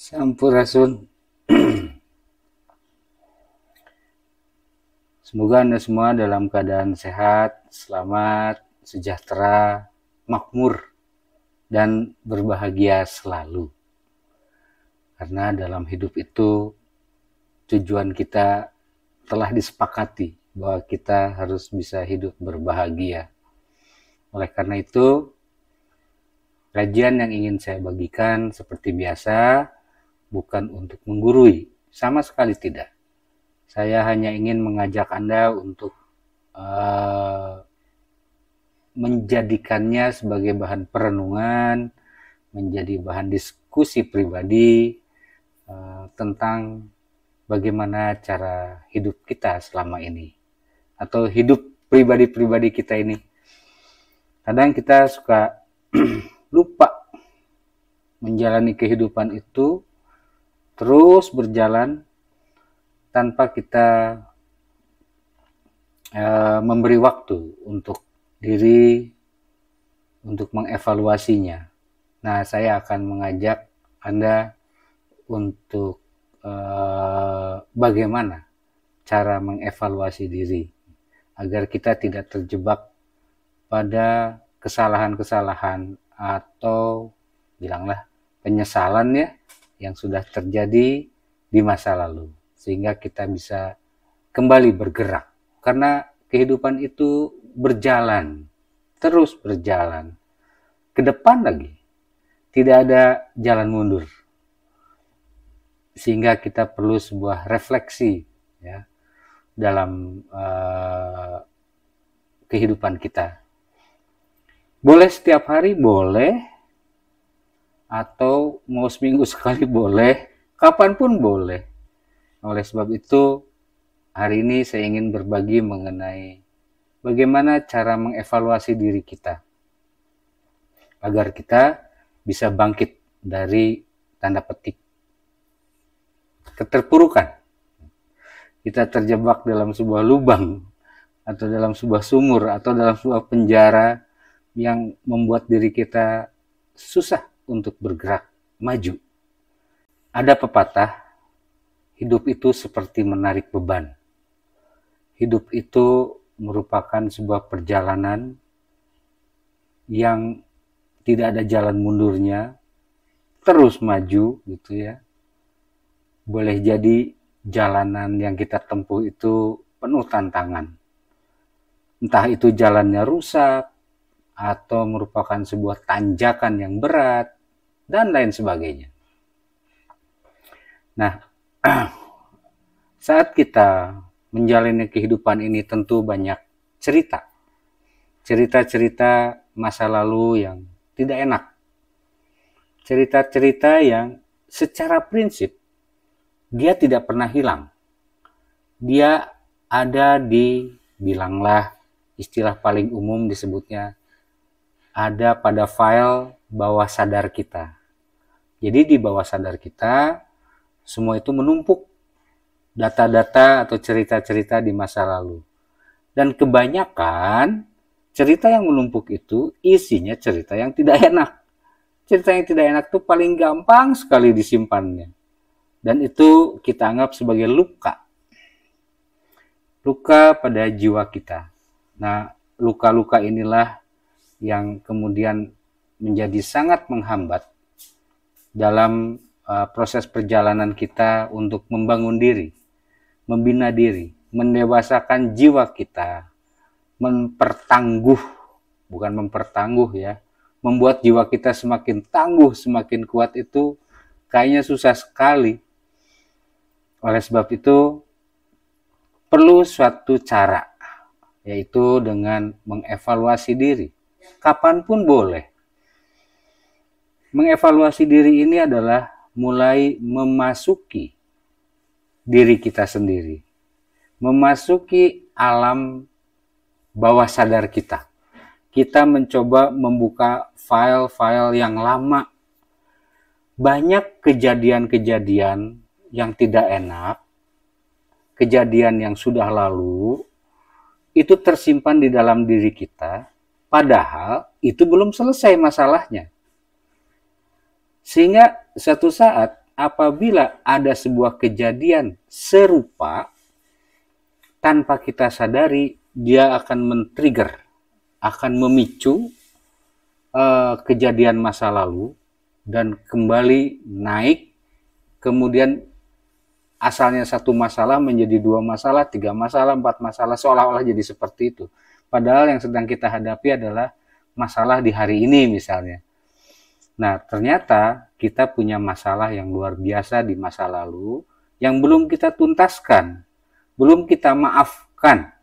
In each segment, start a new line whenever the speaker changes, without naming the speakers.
Sampurasun. Semoga Anda semua dalam keadaan sehat, selamat, sejahtera, makmur, dan berbahagia selalu. Karena dalam hidup itu tujuan kita telah disepakati bahwa kita harus bisa hidup berbahagia. Oleh karena itu, kajian yang ingin saya bagikan seperti biasa bukan untuk menggurui, sama sekali tidak. Saya hanya ingin mengajak Anda untuk menjadikannya sebagai bahan perenungan, menjadi bahan diskusi pribadi tentang bagaimana cara hidup kita selama ini, atau hidup pribadi-pribadi kita ini. Kadang kita suka lupa menjalani kehidupan itu terus berjalan tanpa kita memberi waktu untuk diri, untuk mengevaluasinya. Nah, saya akan mengajak Anda untuk bagaimana cara mengevaluasi diri, agar kita tidak terjebak pada kesalahan-kesalahan atau bilanglah penyesalan ya, yang sudah terjadi di masa lalu. Sehingga kita bisa kembali bergerak. Karena kehidupan itu berjalan, terus berjalan. Ke depan lagi, tidak ada jalan mundur. Sehingga kita perlu sebuah refleksi ya, dalam kehidupan kita. Boleh setiap hari, boleh. Atau mau seminggu sekali boleh, kapanpun boleh. Oleh sebab itu, hari ini saya ingin berbagi mengenai bagaimana cara mengevaluasi diri kita, agar kita bisa bangkit dari tanda petik keterpurukan. Kita terjebak dalam sebuah lubang, atau dalam sebuah sumur, atau dalam sebuah penjara yang membuat diri kita susah untuk bergerak maju. Ada pepatah, hidup itu seperti menarik beban. Hidup itu merupakan sebuah perjalanan yang tidak ada jalan mundurnya, terus maju gitu ya. Boleh jadi jalanan yang kita tempuh itu penuh tantangan. Entah itu jalannya rusak, atau merupakan sebuah tanjakan yang berat, dan lain sebagainya. Nah, saat kita menjalani kehidupan ini tentu banyak cerita. Cerita-cerita masa lalu yang tidak enak. Cerita-cerita yang secara prinsip dia tidak pernah hilang. Dia ada di, bilanglah istilah paling umum disebutnya, ada pada file bawah sadar kita. Jadi di bawah sadar kita semua itu menumpuk data-data atau cerita-cerita di masa lalu. Dan kebanyakan cerita yang menumpuk itu isinya cerita yang tidak enak. Cerita yang tidak enak itu paling gampang sekali disimpannya. Dan itu kita anggap sebagai luka. Luka pada jiwa kita. Nah, luka-luka inilah yang kemudian menjadi sangat menghambat dalam proses perjalanan kita untuk membangun diri, membina diri, mendewasakan jiwa kita, bukan mempertangguh ya, membuat jiwa kita semakin tangguh, semakin kuat itu kayaknya susah sekali. Oleh sebab itu perlu suatu cara, yaitu dengan mengevaluasi diri. Kapanpun boleh. Mengevaluasi diri ini adalah mulai memasuki diri kita sendiri. Memasuki alam bawah sadar kita. Kita mencoba membuka file-file yang lama. Banyak kejadian-kejadian yang tidak enak, kejadian yang sudah lalu, itu tersimpan di dalam diri kita, padahal itu belum selesai masalahnya. Sehingga suatu saat apabila ada sebuah kejadian serupa, tanpa kita sadari, dia akan men-trigger, akan memicu kejadian masa lalu, dan kembali naik, kemudian asalnya satu masalah menjadi 2 masalah, 3 masalah, 4 masalah, seolah-olah jadi seperti itu. Padahal yang sedang kita hadapi adalah masalah di hari ini misalnya. Nah, ternyata kita punya masalah yang luar biasa di masa lalu yang belum kita tuntaskan, belum kita maafkan,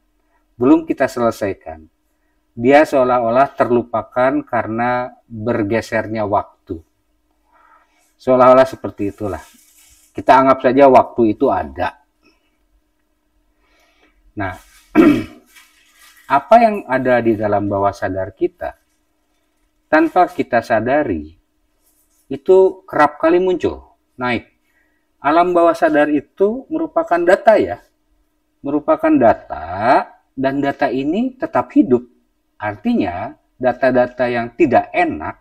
belum kita selesaikan. Dia seolah-olah terlupakan karena bergesernya waktu. Seolah-olah seperti itulah. Kita anggap saja waktu itu ada. Nah, apa yang ada di dalam bawah sadar kita, tanpa kita sadari, itu kerap kali muncul, naik. Alam bawah sadar itu merupakan data ya. Merupakan data, dan data ini tetap hidup. Artinya, data-data yang tidak enak,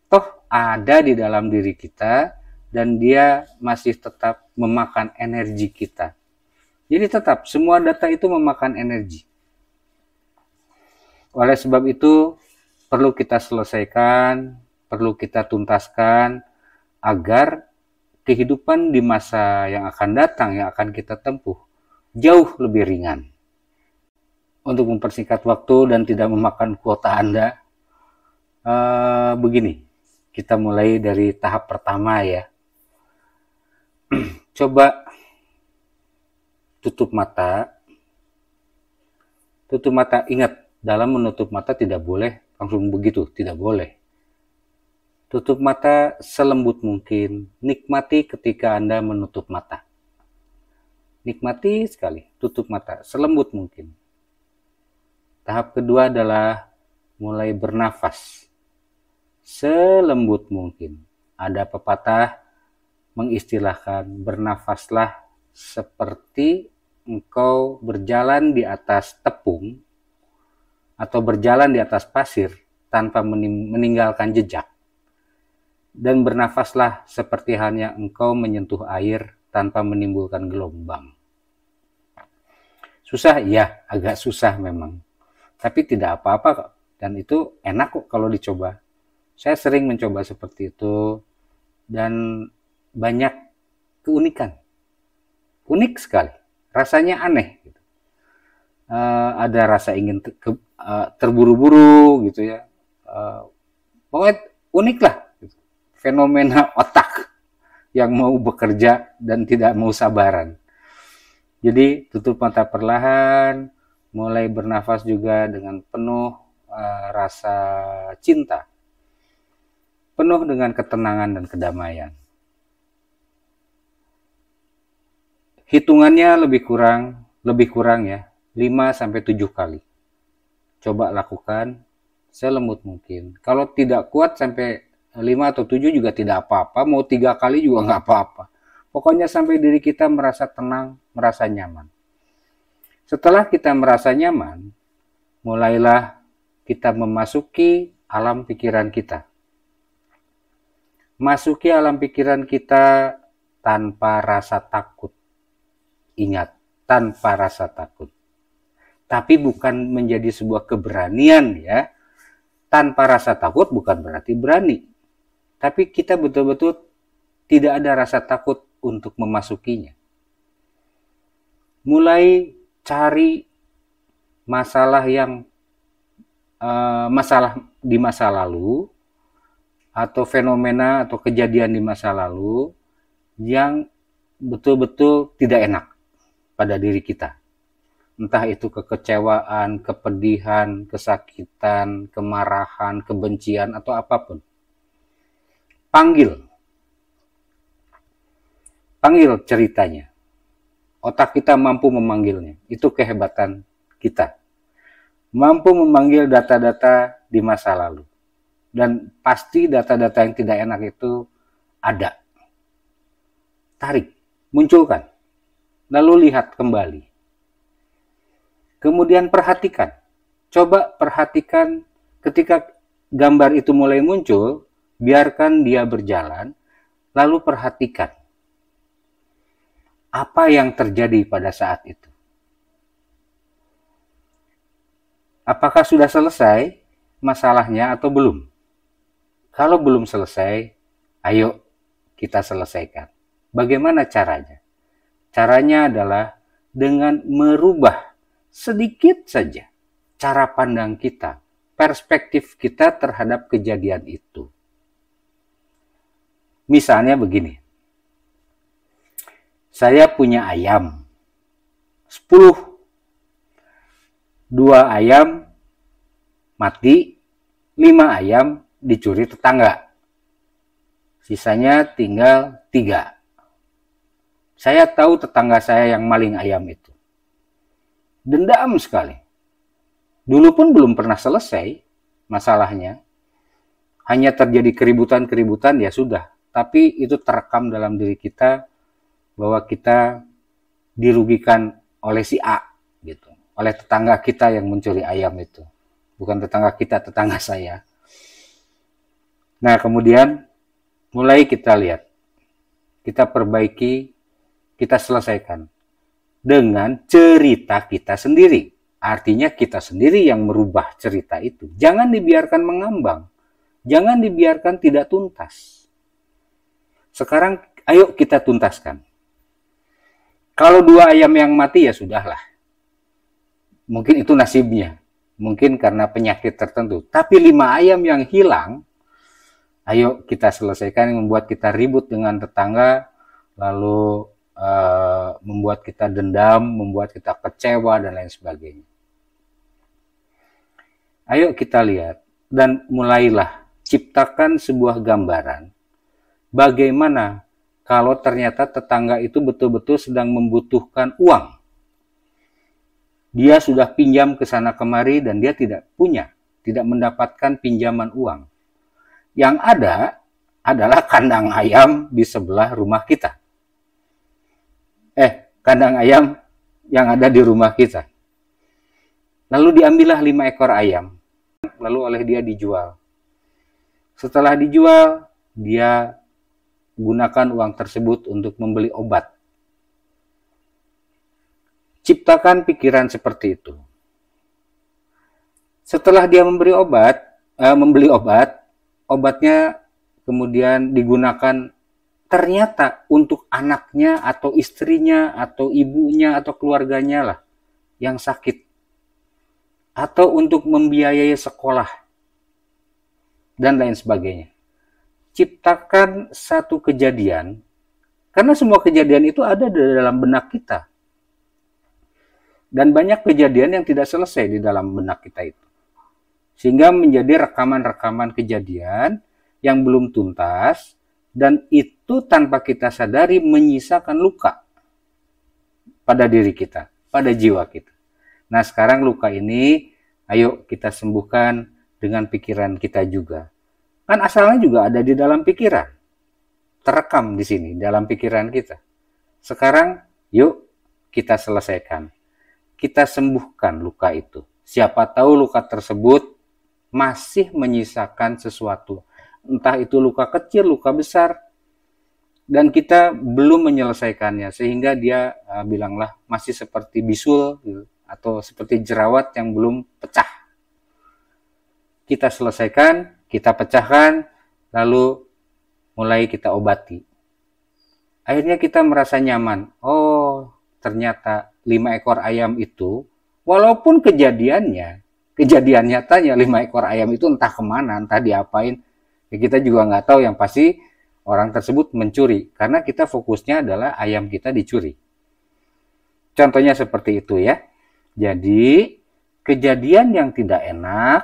toh ada di dalam diri kita, dan dia masih tetap memakan energi kita. Jadi tetap, semua data itu memakan energi. Oleh sebab itu, perlu kita selesaikan, perlu kita tuntaskan, agar kehidupan di masa yang akan datang, yang akan kita tempuh, jauh lebih ringan. Untuk mempersingkat waktu dan tidak memakan kuota Anda, begini, kita mulai dari tahap pertama ya. Coba tutup mata. Tutup mata, ingat, dalam menutup mata tidak boleh langsung begitu, tidak boleh. Tutup mata selembut mungkin, nikmati ketika Anda menutup mata. Nikmati sekali, tutup mata selembut mungkin. Tahap kedua adalah mulai bernafas selembut mungkin. Ada pepatah mengistilahkan, bernafaslah seperti engkau berjalan di atas tepung atau berjalan di atas pasir tanpa meninggalkan jejak. Dan bernafaslah seperti halnya engkau menyentuh air tanpa menimbulkan gelombang. Susah? Ya, agak susah memang. Tapi tidak apa-apa kok. Dan itu enak kok kalau dicoba. Saya sering mencoba seperti itu. Dan banyak keunikan. Unik sekali. Rasanya aneh. Gitu. Ada rasa ingin terburu-buru gitu ya. Pokoknya unik lah. Fenomena otak yang mau bekerja dan tidak mau sabaran. Jadi tutup mata perlahan, mulai bernafas juga dengan penuh rasa cinta, penuh dengan ketenangan dan kedamaian. Hitungannya lebih kurang ya, 5-7 kali. Coba lakukan selembut mungkin. Kalau tidak kuat sampai 5 atau 7 juga tidak apa-apa, mau 3 kali juga nggak apa-apa. Pokoknya sampai diri kita merasa tenang, merasa nyaman. Setelah kita merasa nyaman, mulailah kita memasuki alam pikiran kita. Masuki alam pikiran kita tanpa rasa takut. Ingat, tanpa rasa takut. Tapi bukan menjadi sebuah keberanian ya. Tanpa rasa takut bukan berarti berani. Tapi kita betul-betul tidak ada rasa takut untuk memasukinya. Mulai cari masalah di masa lalu, atau fenomena atau kejadian di masa lalu yang betul-betul tidak enak pada diri kita. Entah itu kekecewaan, kepedihan, kesakitan, kemarahan, kebencian, atau apapun. Panggil ceritanya. Otak kita mampu memanggilnya. Itu kehebatan kita. Mampu memanggil data-data di masa lalu. Dan pasti data-data yang tidak enak itu ada. Tarik, munculkan. Lalu lihat kembali. Kemudian perhatikan. Coba perhatikan ketika gambar itu mulai muncul, biarkan dia berjalan, lalu perhatikan apa yang terjadi pada saat itu. Apakah sudah selesai masalahnya atau belum? Kalau belum selesai, ayo kita selesaikan. Bagaimana caranya? Caranya adalah dengan merubah sedikit saja cara pandang kita, perspektif kita terhadap kejadian itu. Misalnya begini, saya punya ayam 10, 2 ayam mati, 5 ayam dicuri tetangga, sisanya tinggal 3. Saya tahu tetangga saya yang maling ayam itu. Dendam sekali. Dulu pun belum pernah selesai masalahnya. Hanya terjadi keributan-keributan, ya sudah. Tapi itu terekam dalam diri kita bahwa kita dirugikan oleh si A, gitu. Oleh tetangga kita yang mencuri ayam itu. Bukan tetangga kita, tetangga saya. Nah, kemudian mulai kita lihat. Kita perbaiki, kita selesaikan dengan cerita kita sendiri. Artinya kita sendiri yang merubah cerita itu. Jangan dibiarkan mengambang. Jangan dibiarkan tidak tuntas. Sekarang ayo kita tuntaskan. Kalau 2 ayam yang mati ya sudahlah. Mungkin itu nasibnya. Mungkin karena penyakit tertentu. Tapi 5 ayam yang hilang, ayo kita selesaikan, yang membuat kita ribut dengan tetangga, lalu membuat kita dendam, membuat kita kecewa, dan lain sebagainya. Ayo kita lihat, dan mulailah ciptakan sebuah gambaran bagaimana kalau ternyata tetangga itu betul-betul sedang membutuhkan uang. Dia sudah pinjam ke sana kemari dan dia tidak punya, tidak mendapatkan pinjaman uang. Yang ada adalah kandang ayam di sebelah rumah kita. Kandang ayam yang ada di rumah kita. Lalu diambillah 5 ekor ayam. Lalu oleh dia dijual. Setelah dijual, dia gunakan uang tersebut untuk membeli obat. Ciptakan pikiran seperti itu. Setelah dia membeli obat, obatnya kemudian digunakan ternyata untuk anaknya atau istrinya atau ibunya atau keluarganya lah yang sakit. Atau untuk membiayai sekolah dan lain sebagainya. Ciptakan satu kejadian, karena semua kejadian itu ada di dalam benak kita. Dan banyak kejadian yang tidak selesai di dalam benak kita itu. Sehingga menjadi rekaman-rekaman kejadian yang belum tuntas, dan itu tanpa kita sadari menyisakan luka pada diri kita, pada jiwa kita. Nah, sekarang luka ini ayo kita sembuhkan dengan pikiran kita juga. Kan asalnya juga ada di dalam pikiran. Terekam di sini dalam pikiran kita. Sekarang yuk kita selesaikan. Kita sembuhkan luka itu. Siapa tahu luka tersebut masih menyisakan sesuatu. Entah itu luka kecil, luka besar, dan kita belum menyelesaikannya, sehingga dia bilanglah masih seperti bisul gitu, atau seperti jerawat yang belum pecah. Kita selesaikan, kita pecahkan, lalu mulai kita obati. Akhirnya kita merasa nyaman. Oh, ternyata 5 ekor ayam itu, walaupun kejadian nyatanya 5 ekor ayam itu entah kemana, entah diapain, ya kita juga nggak tahu, yang pasti orang tersebut mencuri. Karena kita fokusnya adalah ayam kita dicuri. Contohnya seperti itu ya. Jadi, kejadian yang tidak enak,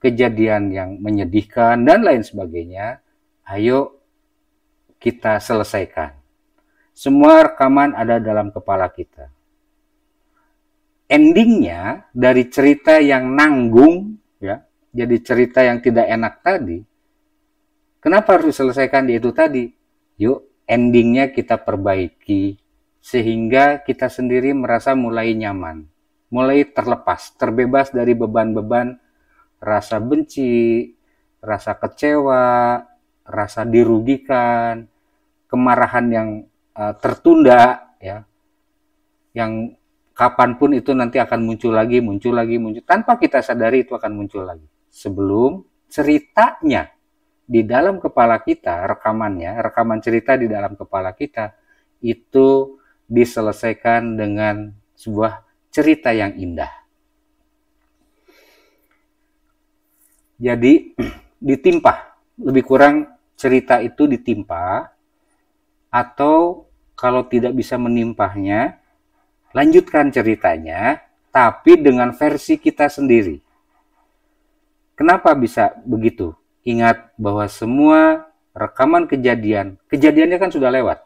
kejadian yang menyedihkan, dan lain sebagainya, ayo kita selesaikan. Semua rekaman ada dalam kepala kita. Endingnya dari cerita yang nanggung, ya, jadi cerita yang tidak enak tadi, kenapa harus diselesaikan di itu tadi? Yuk, endingnya kita perbaiki, sehingga kita sendiri merasa mulai nyaman, mulai terlepas, terbebas dari beban-beban rasa benci, rasa kecewa, rasa dirugikan, kemarahan yang tertunda, ya, yang kapanpun itu nanti akan muncul lagi, tanpa kita sadari itu akan muncul lagi. Sebelum ceritanya di dalam kepala kita, rekaman cerita di dalam kepala kita itu diselesaikan dengan sebuah cerita yang indah. Jadi ditimpa, lebih kurang cerita itu ditimpa, atau kalau tidak bisa menimpahnya, lanjutkan ceritanya, tapi dengan versi kita sendiri. Kenapa bisa begitu? Ingat bahwa semua rekaman kejadiannya kan sudah lewat.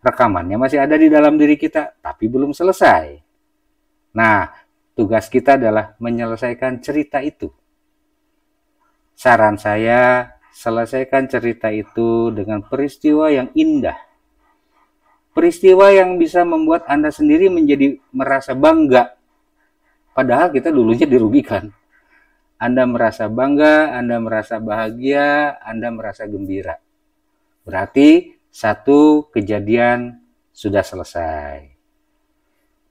Rekamannya masih ada di dalam diri kita, tapi belum selesai. Nah, tugas kita adalah menyelesaikan cerita itu. Saran saya, selesaikan cerita itu dengan peristiwa yang indah. Peristiwa yang bisa membuat Anda sendiri menjadi merasa bangga. Padahal kita dulunya dirugikan. Anda merasa bangga, Anda merasa bahagia, Anda merasa gembira. Berarti satu kejadian sudah selesai.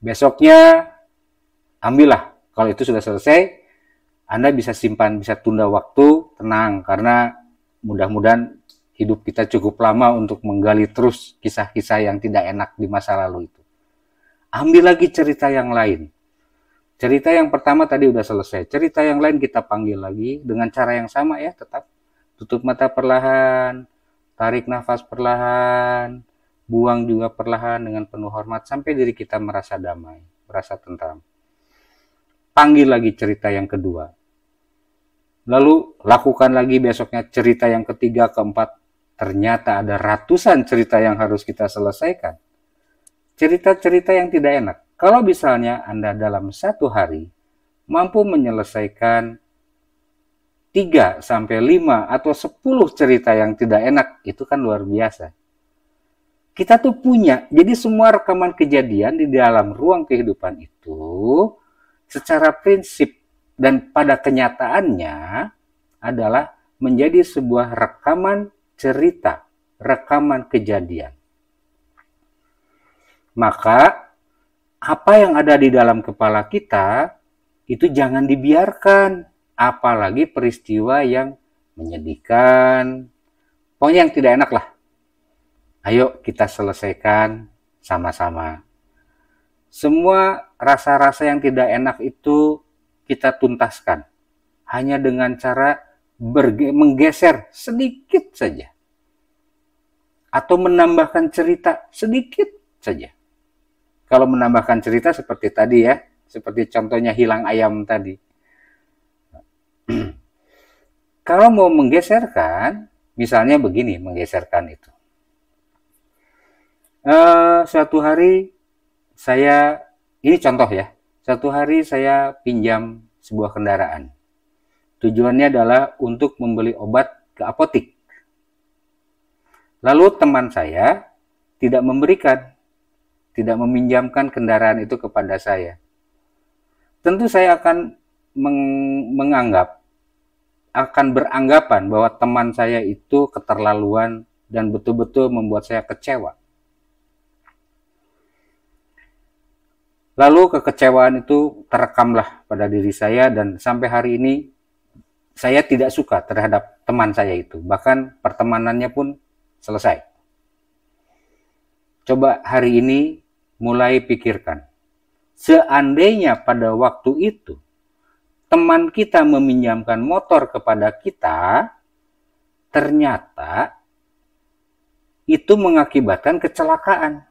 Besoknya, ambillah. Kalau itu sudah selesai, Anda bisa simpan, bisa tunda waktu, tenang. Karena mudah-mudahan hidup kita cukup lama untuk menggali terus kisah-kisah yang tidak enak di masa lalu itu. Ambil lagi cerita yang lain. Cerita yang pertama tadi udah selesai. Cerita yang lain kita panggil lagi dengan cara yang sama ya, tetap. Tutup mata perlahan, tarik nafas perlahan, buang juga perlahan dengan penuh hormat sampai diri kita merasa damai, merasa tentram. Panggil lagi cerita yang kedua. Lalu lakukan lagi besoknya cerita yang ketiga, keempat. Ternyata ada ratusan cerita yang harus kita selesaikan. Cerita-cerita yang tidak enak. Kalau misalnya Anda dalam satu hari mampu menyelesaikan 3 sampai 5 atau 10 cerita yang tidak enak, itu kan luar biasa. Kita tuh punya, jadi semua rekaman kejadian di dalam ruang kehidupan itu secara prinsip dan pada kenyataannya adalah menjadi sebuah rekaman cerita, rekaman kejadian. Maka apa yang ada di dalam kepala kita itu jangan dibiarkan, apalagi peristiwa yang menyedihkan, pokoknya yang tidak enak lah. Ayo kita selesaikan sama-sama. Semua rasa-rasa yang tidak enak itu kita tuntaskan hanya dengan cara menggeser sedikit saja atau menambahkan cerita sedikit saja. Kalau menambahkan cerita seperti tadi ya, seperti contohnya hilang ayam tadi. Kalau mau menggeserkan, misalnya begini, menggeserkan itu. Suatu hari saya, ini contoh ya, suatu hari saya pinjam sebuah kendaraan. Tujuannya adalah untuk membeli obat ke apotik. Lalu teman saya tidak meminjamkan kendaraan itu kepada saya. Tentu saya akan beranggapan bahwa teman saya itu keterlaluan dan betul-betul membuat saya kecewa. Lalu kekecewaan itu terekamlah pada diri saya dan sampai hari ini saya tidak suka terhadap teman saya itu. Bahkan pertemanannya pun selesai. Coba hari ini mulai pikirkan. Seandainya pada waktu itu teman kita meminjamkan motor kepada kita, ternyata itu mengakibatkan kecelakaan.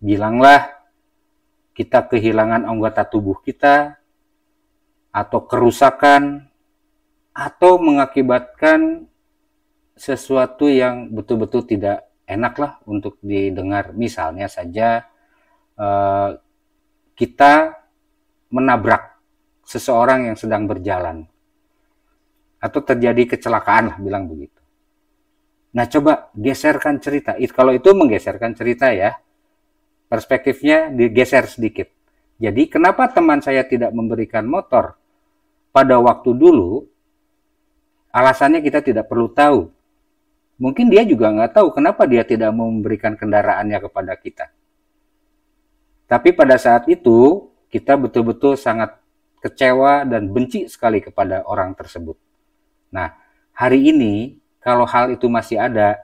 Bilanglah kita kehilangan anggota tubuh kita, atau kerusakan, atau mengakibatkan sesuatu yang betul-betul tidak enak lah untuk didengar. Misalnya saja kita menabrak seseorang yang sedang berjalan, atau terjadi kecelakaan lah, bilang begitu. Nah coba geserkan cerita. Kalau itu menggeserkan cerita ya, perspektifnya digeser sedikit. Jadi kenapa teman saya tidak memberikan motor pada waktu dulu? Alasannya kita tidak perlu tahu. Mungkin dia juga nggak tahu kenapa dia tidak mau memberikan kendaraannya kepada kita. Tapi pada saat itu, kita betul-betul sangat kecewa dan benci sekali kepada orang tersebut. Nah, hari ini, kalau hal itu masih ada,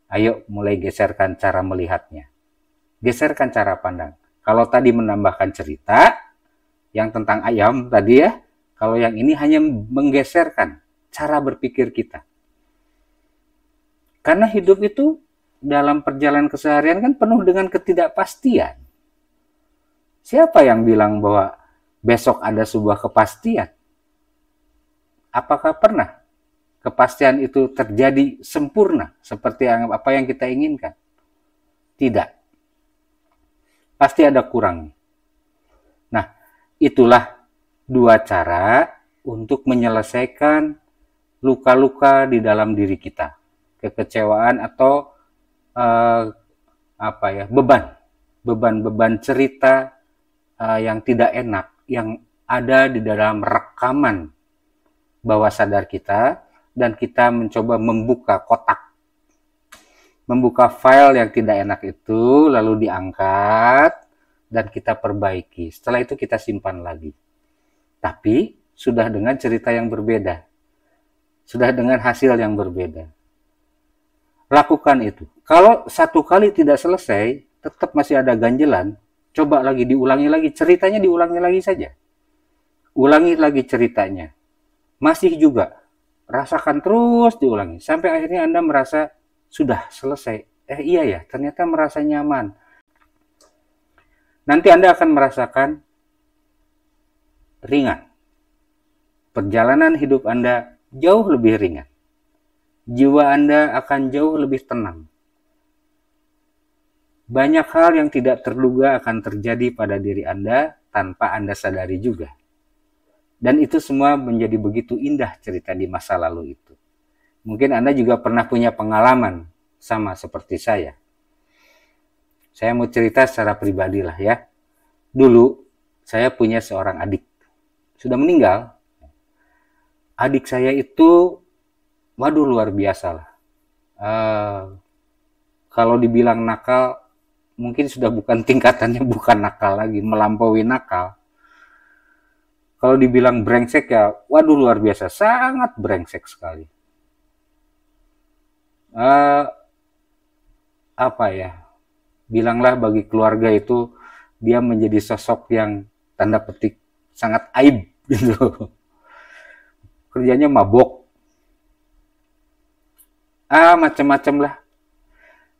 ayo mulai geserkan cara melihatnya. Geserkan cara pandang. Kalau tadi menambahkan cerita, yang tentang ayam tadi ya, kalau yang ini hanya menggeserkan cara berpikir kita. Karena hidup itu dalam perjalanan keseharian kan penuh dengan ketidakpastian. Siapa yang bilang bahwa besok ada sebuah kepastian? Apakah pernah kepastian itu terjadi sempurna seperti apa yang kita inginkan? Tidak. Pasti ada kurangnya. Nah, itulah dua cara untuk menyelesaikan luka-luka di dalam diri kita. Kekecewaan atau beban cerita yang tidak enak yang ada di dalam rekaman bawah sadar kita, dan kita mencoba membuka kotak, membuka file yang tidak enak itu, lalu diangkat dan kita perbaiki. Setelah itu kita simpan lagi, tapi sudah dengan cerita yang berbeda, sudah dengan hasil yang berbeda. Lakukan itu. Kalau satu kali tidak selesai, tetap masih ada ganjelan, coba lagi, diulangi lagi, ceritanya diulangi lagi saja. Ulangi lagi ceritanya. Masih juga, rasakan terus diulangi. Sampai akhirnya Anda merasa sudah selesai. Iya ya, ternyata merasa nyaman. Nanti Anda akan merasakan ringan. Perjalanan hidup Anda jauh lebih ringan. Jiwa Anda akan jauh lebih tenang. Banyak hal yang tidak terduga akan terjadi pada diri Anda tanpa Anda sadari juga. Dan itu semua menjadi begitu indah cerita di masa lalu itu. Mungkin Anda juga pernah punya pengalaman sama seperti saya. Saya mau cerita secara pribadi lah ya. Dulu saya punya seorang adik. Sudah meninggal. Adik saya itu waduh luar biasa lah. Kalau dibilang nakal, mungkin sudah bukan tingkatannya, bukan nakal lagi, melampaui nakal. Kalau dibilang brengsek ya, waduh luar biasa, sangat brengsek sekali. Bilanglah bagi keluarga itu dia menjadi sosok yang tanda petik sangat aib gitu. Kerjanya mabok. Macam-macam lah.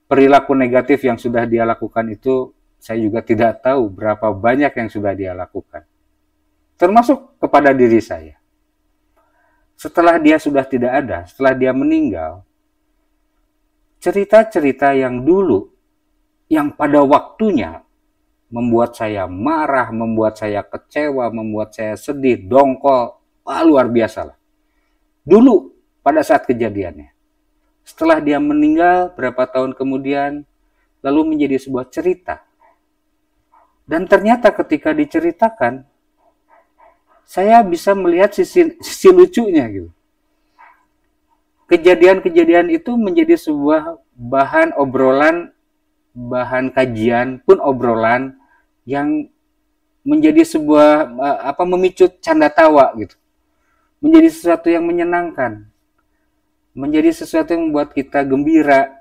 Perilaku negatif yang sudah dia lakukan itu, saya juga tidak tahu berapa banyak yang sudah dia lakukan. Termasuk kepada diri saya. Setelah dia sudah tidak ada, setelah dia meninggal, cerita-cerita yang dulu, yang pada waktunya membuat saya marah, membuat saya kecewa, membuat saya sedih, dongkol, luar biasa lah. Dulu, pada saat kejadiannya. Setelah dia meninggal, berapa tahun kemudian, lalu menjadi sebuah cerita. Dan ternyata ketika diceritakan, saya bisa melihat sisi lucunya gitu. Kejadian-kejadian itu menjadi sebuah bahan obrolan, bahan kajian pun obrolan yang menjadi sebuah memicu canda tawa gitu. Menjadi sesuatu yang menyenangkan. Menjadi sesuatu yang membuat kita gembira,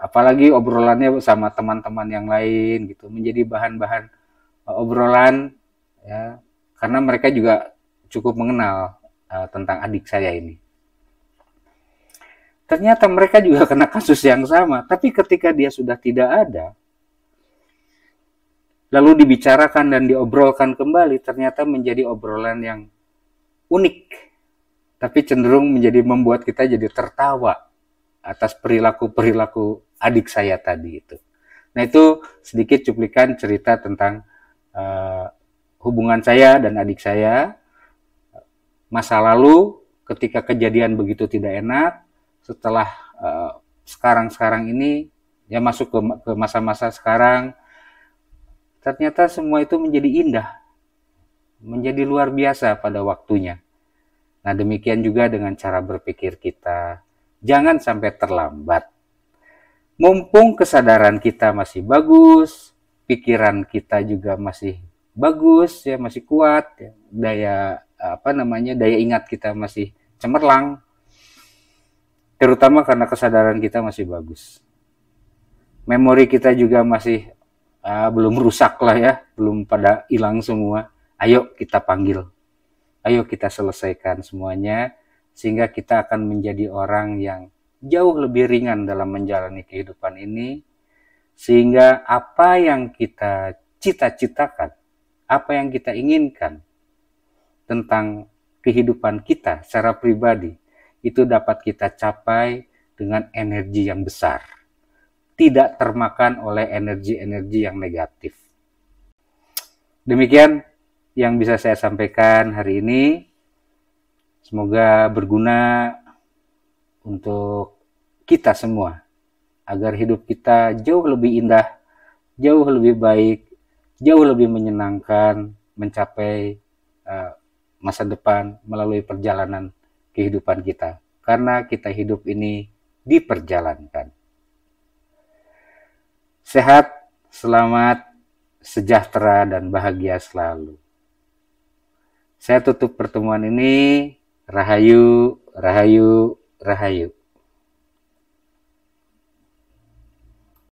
apalagi obrolannya sama teman-teman yang lain gitu, menjadi bahan-bahan obrolan ya, karena mereka juga cukup mengenal tentang adik saya ini. Ternyata mereka juga kena kasus yang sama, tapi ketika dia sudah tidak ada, lalu dibicarakan dan diobrolkan kembali, ternyata menjadi obrolan yang unik. Tapi cenderung membuat kita jadi tertawa atas perilaku adik saya tadi itu. Nah itu sedikit cuplikan cerita tentang hubungan saya dan adik saya. Masa lalu ketika kejadian begitu tidak enak, setelah sekarang ini, ya masuk ke masa-masa sekarang, ternyata semua itu menjadi indah, menjadi luar biasa pada waktunya. Nah, demikian juga dengan cara berpikir kita. Jangan sampai terlambat. Mumpung kesadaran kita masih bagus, pikiran kita juga masih bagus, ya masih kuat, ya, daya ingat kita masih cemerlang, terutama karena kesadaran kita masih bagus. Memori kita juga masih belum rusak lah ya, belum pada hilang semua. Ayo kita panggil, ayo kita selesaikan semuanya, sehingga kita akan menjadi orang yang jauh lebih ringan dalam menjalani kehidupan ini, sehingga apa yang kita cita-citakan, apa yang kita inginkan tentang kehidupan kita secara pribadi, itu dapat kita capai dengan energi yang besar, tidak termakan oleh energi-energi yang negatif. Demikian yang bisa saya sampaikan hari ini. Semoga berguna untuk kita semua, agar hidup kita jauh lebih indah, jauh lebih baik, jauh lebih menyenangkan, mencapai masa depan melalui perjalanan kehidupan kita. Karena kita hidup ini diperjalankan. Sehat, selamat, sejahtera, dan bahagia selalu. Saya tutup pertemuan ini. Rahayu, rahayu, rahayu.